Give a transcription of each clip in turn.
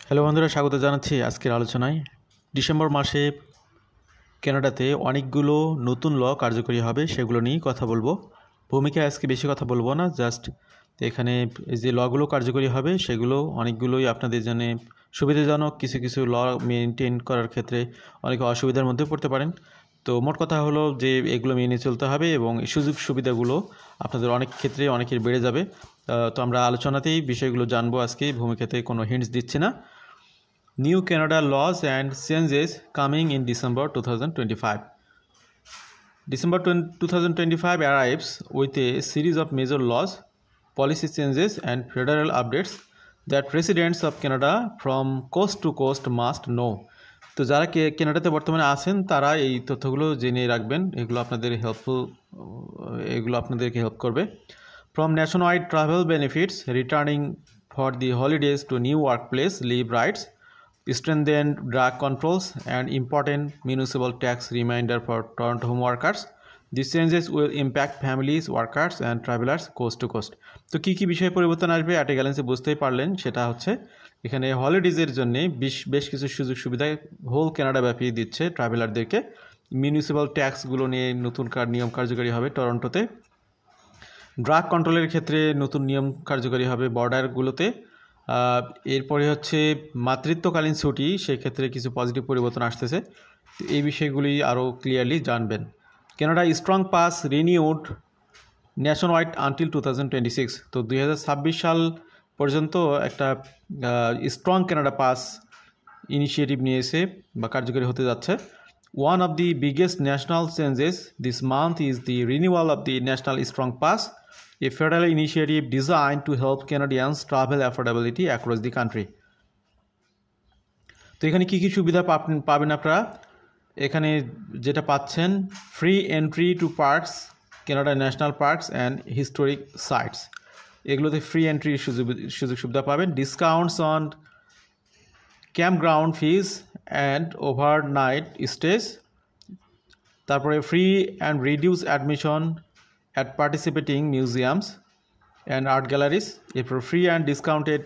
Hello বন্ধুরা, স্বাগত জানাচ্ছি আজকের আলোচনায়। ডিসেম্বর মাসে কানাডাতে অনেকগুলো নতুন ল কার্যকরী হবে, সেগুলো নিয়েই কথা বলবো। ভূমিকায় আজকে বেশি কথা বলবো না, জাস্ট এখানে যে লগুলো কার্যকরী হবে সেগুলো অনেকগুলোই আপনাদের জন্য সুবিধাজনক। কিছু কিছু ল মেনটেন করার ক্ষেত্রে অনেক অসুবিধার মধ্যে পড়তে পারেন। তো মোট কথা হলো যে এগুলো মেনে চলতে হবে এবং সুযোগ সুবিধাগুলো আপনাদের অনেক ক্ষেত্রে অনেকের বেড়ে যাবে। তো আমরা আলোচনাতেই বিষয়গুলো জানবো আজকে, ভূমিকাতে কোনো হিন্টস দিচ্ছি না। New Canada laws and changes coming in December 2025. December 2025 arrives with a series of major laws, policy changes, and federal updates that residents of Canada from coast to coast must know. তো যারা কানাডাতে বর্তমানে আছেন তারা এই তথ্যগুলো জেনে রাখবেন, এগুলো আপনাদেরকে হেল্প করবে। From nationwide travel benefits returning for the holidays to new workplace leave rights, strengthened drug controls, and important municipal tax reminder for Toronto home workers. These changes will impact families, workers, and travelers coast to coast. তো কী বিষয়ে পরিবর্তন আসবে at a গ্যালেন্সে বুঝতেই পারলেন। সেটা হচ্ছে এখানে হলিডেজের জন্য বেশ কিছু সুযোগ সুবিধা হোল কানাডা ব্যাপী দিচ্ছে ট্রাভেলারদেরকে। মিউনিসিপ্যাল ট্যাক্সগুলো নিয়ে নতুন নিয়ম কার্যকরী হবে টরন্টোতে। ড্রাগ কন্ট্রোলের ক্ষেত্রে নতুন নিয়ম কার্যকরী হবে বর্ডারগুলোতে। এরপরে হচ্ছে মাতৃত্বকালীন ছুটি, সেক্ষেত্রে কিছু পজিটিভ পরিবর্তন আসতেছে। তো এই বিষয়গুলি আরও ক্লিয়ারলি জানবেন। Canada strong pass renewed nation wide until 2026। তো 2026 সাল পর্যন্ত একটা স্ট্রং কানাডা পাস ইনিশিয়েটিভ নিয়েছে বা কার্যকরী হতে যাচ্ছে। One of the biggest national changes this month is the renewal of the National Strong Pass, a federal initiative designed to help Canadians travel affordability across the country. তো এখানে কী সুবিধা পাবেন আপনারা? এখানে যেটা পাচ্ছেন, free entry to parks, Canada national parks and historic sites, এগুলোতে free এন্ট্রির সুযোগ সুবিধা পাবেন। Discounts on campground fees and overnight stays, তারপরে free and reduced admission at participating museums and art galleries, এরপর free and discounted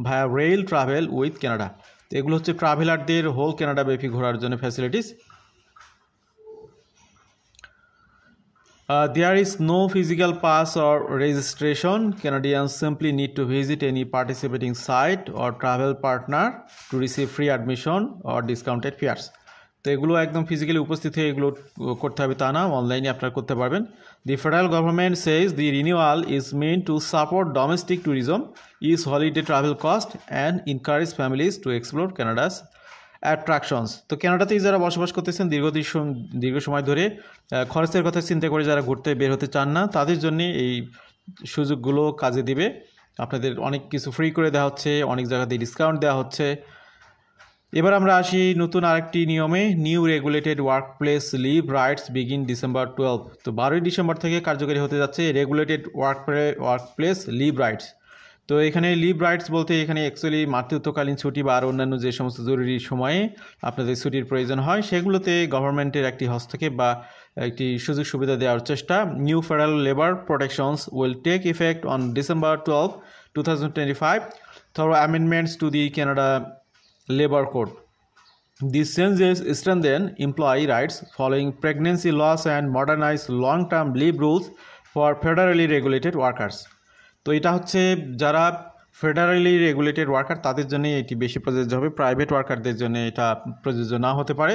via rail travel with Canada. তো এগুলো হচ্ছে ট্রাভেলারদের হোল কানাডা ব্যাপী ঘোরার জন্য facilities. There is no physical pass or registration. Canadians simply need to visit any participating site or travel partner to receive free admission or discounted fares. তো এগুলো একদম ফিজিক্যালি উপস্থিত হয়ে এগুলো করতে হবে তা না, অনলাইনে আপনারা করতে পারবেন। The federal government says the renewal is meant to support domestic tourism, ease holiday travel cost, and encourage families to explore Canada's attractions. তো কানাডাতেই যারা বসবাস করতেছেন দীর্ঘ সময় ধরে, খরচের কথা চিন্তা করে যারা ঘুরতে বের হতে চান না, তাদের জন্য এই সুযোগগুলো কাজে দিবে। আপনাদের অনেক কিছু ফ্রি করে দেওয়া হচ্ছে, অনেক জায়গাতেই ডিসকাউন্ট দেওয়া হচ্ছে। এবার আমরা আসি নতুন আরেকটি নিয়মে। New regulated work place leave rights begin December 12। তো 12ই ডিসেম্বর থেকে কার্যকরী হতে যাচ্ছে regulated work place leave rights. তো এখানে লিভ রাইটস বলতে এখানে অ্যাকচুয়ালি মাতৃত্বকালীন ছুটি বা আর অন্যান্য যে সমস্ত জরুরি সময়ে আপনাদের ছুটির প্রয়োজন হয়, সেগুলোতে গভর্নমেন্টের একটি হস্তক্ষেপ বা একটি সুযোগ সুবিধা দেওয়ার চেষ্টা। New federal labour protections will take effect on December 12, 2025 through amendments to the Canada Labor Code. These changes strengthen employee rights following pregnancy loss and modernize long-term leave rules for federally regulated workers. তো এটা হচ্ছে যারা ফেডারেলি regulated worker তাদের জন্য এটি বেশি প্রযোজ্য হবে, প্রাইভেট ওয়ার্কারদের জন্য এটা প্রযোজ্য না হতে পারে।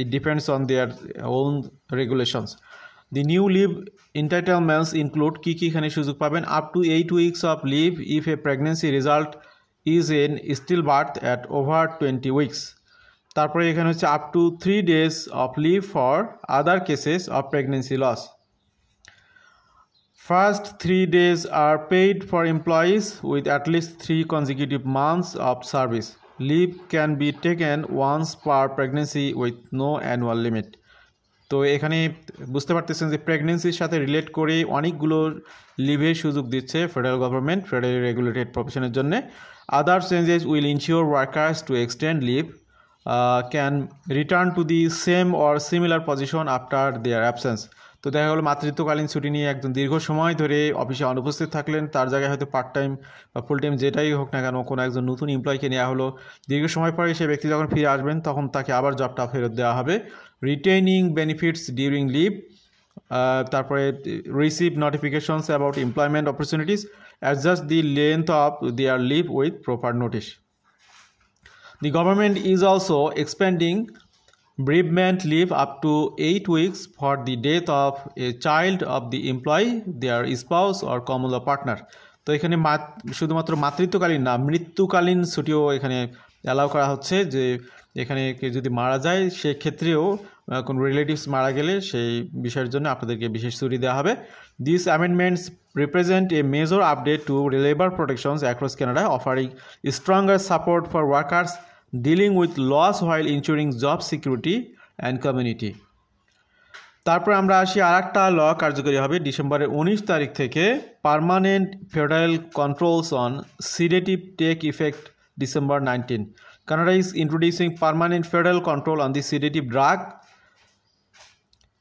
It depends on their own regulations. The new leave entitlements include কী এখানে সুযোগ পাবেন? Up to 8 weeks of leave if a pregnancy result is in stillbirth at over 20 weeks। তারপরে এখানে হচ্ছে up to 3 days of leave for other cases of pregnancy loss. First 3 days are paid for employees with at least 3 consecutive months of service. Leave can be taken once per pregnancy with no annual limit. তো এখানে বুঝতে পারতেছেন যে প্রেগনেন্সির সাথে relate করে অনেকগুলো লিভের সুযোগ দিচ্ছে ফেডারেল গভর্নমেন্ট ফেডারেল রেগুলেটেড প্রফেশনের জন্য। Other changes will ensure workers to extend leave can return to the same or similar position after their absence. তো দেখা গেলো মাতৃত্বকালীন ছুটি নিয়ে একজন দীর্ঘ সময় ধরে অফিসে অনুপস্থিত থাকলেন, তার জায়গায় হয়তো পার্ট টাইম বা ফুল টাইম যেটাই হোক না কেন কোনো একজন নতুন এমপ্লয়িকে নেওয়া হলো। দীর্ঘ সময় পরে সেই ব্যক্তি যখন ফিরে আসবেন তখন তাকে আবার জবটা ফেরত দেওয়া হবে। রিটেইনিং বেনিফিটস ডিউরিং লিভ, তারপরে receive notifications about employment opportunities, adjust the length of their leave with proper notice. The government is also expanding bereavement leave up to 8 weeks for the death of a child of the employee, their spouse or common law partner. তো এখানে শুধুমাত্র মাতৃত্বকালীন না, মৃত্যুকালীন ছুটিও এখানে allow করা হচ্ছে, যে এখানে কেউ যদি মারা যায় সেক্ষেত্রেও কোনো রিলেটিভস মারা গেলে সেই বিষয়ের জন্য আপনাদেরকে বিশেষ ছুটি দেওয়া হবে। These amendments represent a major update to labor protections across Canada, offering stronger support for workers dealing with loss while ensuring job security and community. তারপর আমরা আসি আরেকটা ল কার্যকরী হবে ডিসেম্বরের 19 তারিখ থেকে। Permanent federal controls on sedative take effect December 19. Canada is introducing permanent federal control on the sedative drug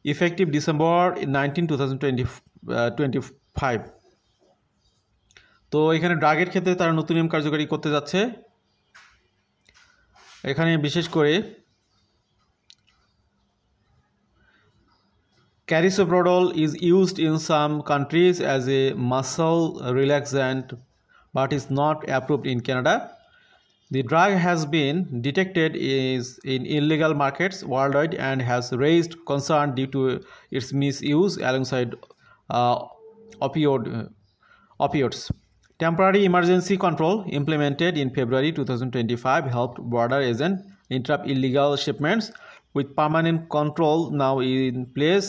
effective December 19, 2025. তো এখানে ড্রাগের ক্ষেত্রে তারা নতুন নিয়ম কার্যকরী করতে যাচ্ছে। এখানে বিশেষ করে Carisoprodol is used in some countries as a muscle relaxant but is not approved in Canada. The drug has been detected in illegal markets worldwide and has raised concern due to its misuse alongside opioids. Temporary emergency control implemented in February 2025 helped border agents interrupt illegal shipments. With permanent control now in place,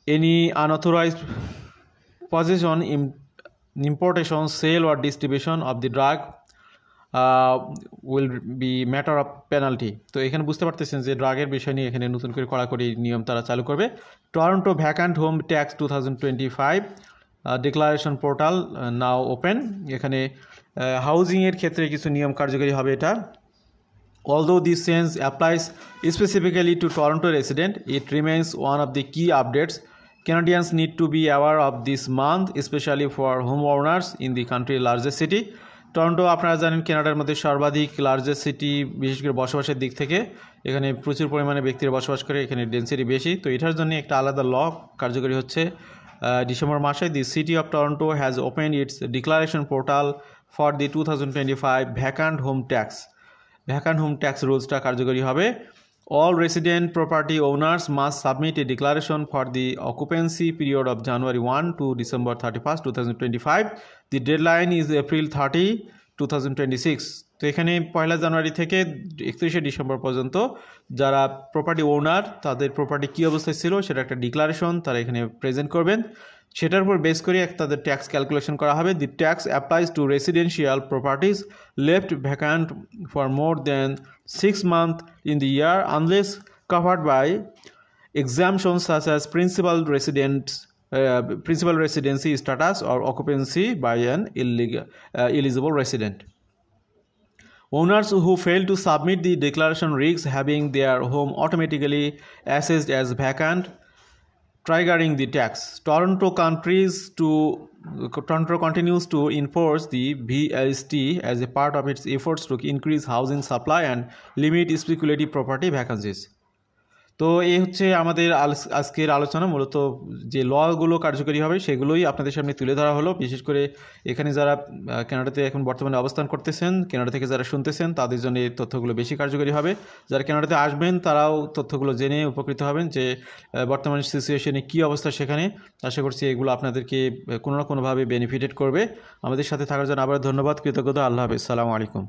any unauthorized possession, importation, sale or distribution of the drug will be matter of penalty. তো এখানে বুঝতে পারতেছেন যে ড্রাগের বিষয় নিয়ে এখানে নতুন করে কড়াকড়ি নিয়ম তারা চালু করবে। Toronto vacant home tax 2025 declaration portal now open. এখানে হাউজিংয়ের ক্ষেত্রে কিছু নিয়ম কার্যকরী হবে এটা। Although this change applies specifically to Toronto residents, it remains one of the key updates Canadians need to be aware of this month, especially for homeowners in the country's largest city. Toronto আপনারা জানেন কানাডার মধ্যে সর্বাধিক largest city, বিশেষ করে বসবাসের দিক থেকে এখানে প্রচুর পরিমাণে ব্যক্তিরা বসবাস করে, এখানে ডেন্সিটি বেশি। তো এটার জন্য একটা আলাদা ল কার্যকরী হচ্ছে ডিসেম্বর মাসে। The city of Toronto has open its declaration portal for the 2025 vacant home tax. Vacant home tax রুলসটা কার্যকরী হবে। All resident property owners must submit a declaration for the occupancy period of January 1 to December 31st, 2025. The deadline is April 30, 2026. তো এখানে 1 জানুয়ারি থেকে 31 December পর্যন্ত যারা property ওনার তাদের property কী অবস্থায় ছিল সেটা একটা ডিক্লারেশন তারা এখানে প্রেজেন্ট করবেন। সেটার উপর বেস করে তাদের ট্যাক্স ক্যালকুলেশন করা হবে। The tax applies to residential properties left vacant for more than 6 months in the year unless covered by exemptions such as principal residency status or occupancy by an eligible resident. Owners who fail to submit the declaration risk having their home automatically assessed as vacant, triggering the tax. Toronto continues to enforce the VST as a part of its efforts to increase housing supply and limit speculative property vacancies. তো এই হচ্ছে আমাদের আজকের আলোচনা। মূলত যে লগুলো কার্যকরী হবে সেগুলোই আপনাদের সামনে তুলে ধরা হলো। বিশেষ করে এখানে যারা কানাডাতে এখন বর্তমানে অবস্থান করতেছেন, কানাডা থেকে যারা শুনতেছেন তাদের জন্য এই তথ্যগুলো বেশি কার্যকরী হবে। যারা কানাডাতে আসবেন তারাও তথ্যগুলো জেনে উপকৃত হবেন যে বর্তমান সিচুয়েশনে কী অবস্থা সেখানে। আশা করছি এগুলো আপনাদেরকে কোনো না কোনোভাবে বেনিফিটেড করবে। আমাদের সাথে থাকার জন্য আবার ধন্যবাদ, কৃতজ্ঞতা। আল্লাহ হাফেজ, সালামু আলাইকুম।